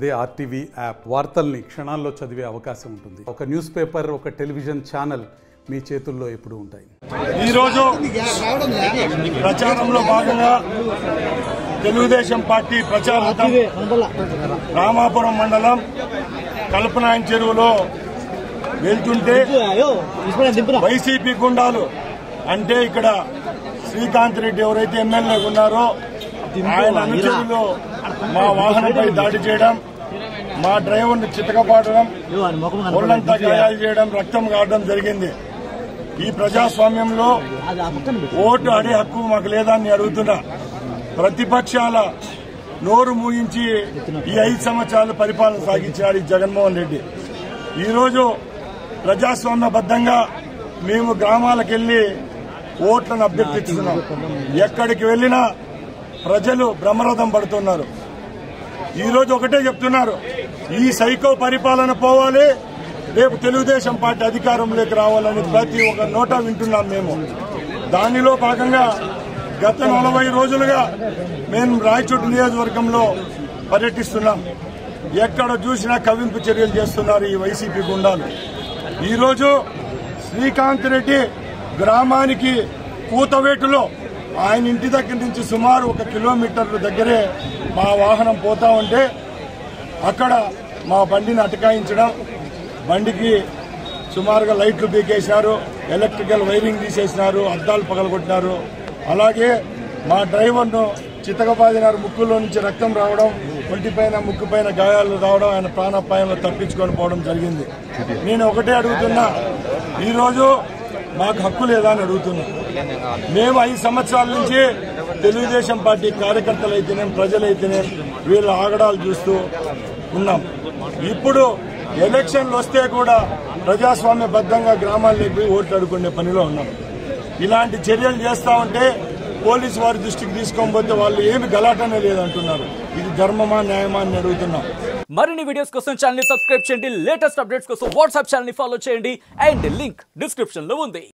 అదే RTV app వార్తల్ని క్షణాల్లో చదివే అవకాశం ఉంటుంది. ఒక న్యూస్ పేపర్, ఒక టెలివిజన్ ఛానల్ మీ చేతుల్లో ఎప్పుడూ ఉంటాయి. ఈరోజు ప్రచారంలో భాగంగా తెలుగుదేశం పార్టీ ప్రచారం రామాపురం మండలం కల్పనాయన చెరువులో వెళ్తుంటే వైసీపీ గుండాలు అంటే ఇక్కడ శ్రీకాంత్ రెడ్డి ఎవరైతే ఎమ్మెల్యే ఉన్నారో ఆయన అనుచరులు మా వాహనంపై దాడి చేయడం, మా డ్రైవర్ను చితకపాడడం, ఒళ్ళంతా గాయాలు చేయడం, రక్తం కారడం జరిగింది. ఈ ప్రజాస్వామ్యంలో ఓటు అడే హక్కు మాకు లేదని అడుగుతున్నా. ప్రతిపక్షాల నోరు మూయించి ఈ 5 సంవత్సరాలు పరిపాలన సాగించాడు జగన్మోహన్ రెడ్డి. ఈరోజు ప్రజాస్వామ్యబద్ధంగా మేము గ్రామాలకు వెళ్లి ఓట్లను అభ్యర్థిస్తున్నాం. ఎక్కడికి వెళ్లినా ప్రజలు బ్రహ్మరథం పడుతున్నారు. ఈరోజు ఒకటే చెప్తున్నారు, ఈ సైకో పరిపాలన పోవాలి, రేపు తెలుగుదేశం పార్టీ అధికారంలోకి రావాలని ప్రతి ఒక్క నోటా వింటున్నాం మేము. దానిలో భాగంగా గత 40 రోజులుగా మేము రాయచోటి నియోజకవర్గంలో పర్యటిస్తున్నాం. ఎక్కడ చూసినా కవ్వింపు చర్యలు చేస్తున్నారు ఈ వైసీపీ గుండాలు. ఈరోజు శ్రీకాంత్ రెడ్డి గ్రామానికి కూతవేటులో ఆయన ఇంటి దగ్గర నుంచి సుమారు 1 కిలోమీటర్ల దగ్గరే మా వాహనం పోతా ఉంటే అక్కడ మా బండిని అటకాయించడం, బండికి సుమారుగా లైట్లు పీకేసినారు, ఎలక్ట్రికల్ వైరింగ్ తీసేసినారు, అద్దాలు పగలగొట్టినారు. అలాగే మా డ్రైవర్ను చితకబాదినారు. ముక్కులో నుంచి రక్తం రావడం, ఒంటిపైన ముక్కుపైన గాయాలు రావడం, ఆయన ప్రాణాపాయంలో తప్పించుకొని పోవడం జరిగింది. నేను ఒకటే అడుగుతున్నా, ఈరోజు మాకు హక్కు లేదా అని అడుగుతున్నా. మేము 5 సంవత్సరాల నుంచి తెలుగుదేశం పార్టీ కార్యకర్తలైతేనేం ప్రజలైతేనేం వీళ్ళ ఆగడాలు చూస్తూ ఉన్నాం. ఇప్పుడు ఎలక్షన్లు వస్తే కూడా ప్రజాస్వామ్యబద్ధంగా గ్రామాల్లోకి పోయి ఓట్లు అడుకునే పనిలో ఉన్నాం. ఇలాంటి చర్యలు చేస్తా ఉంటే పోలీసు వారి దృష్టికి తీసుకొని పోతే వాళ్ళు ఏమి గలాటనే లేదంటున్నారు. ఇది ధర్మమా న్యాయమా అని అడుగుతున్నాం. మరిన్ని వీడియోస్ కోసం ఛానల్ ని సబ్స్క్రైబ్ చేయండి. లేటెస్ట్ అప్డేట్స్ కోసం వాట్సాప్ ఛానల్ ని ఫాలో చేయండి. అండ్ లింక్ డిస్క్రిప్షన్ లో ఉంది.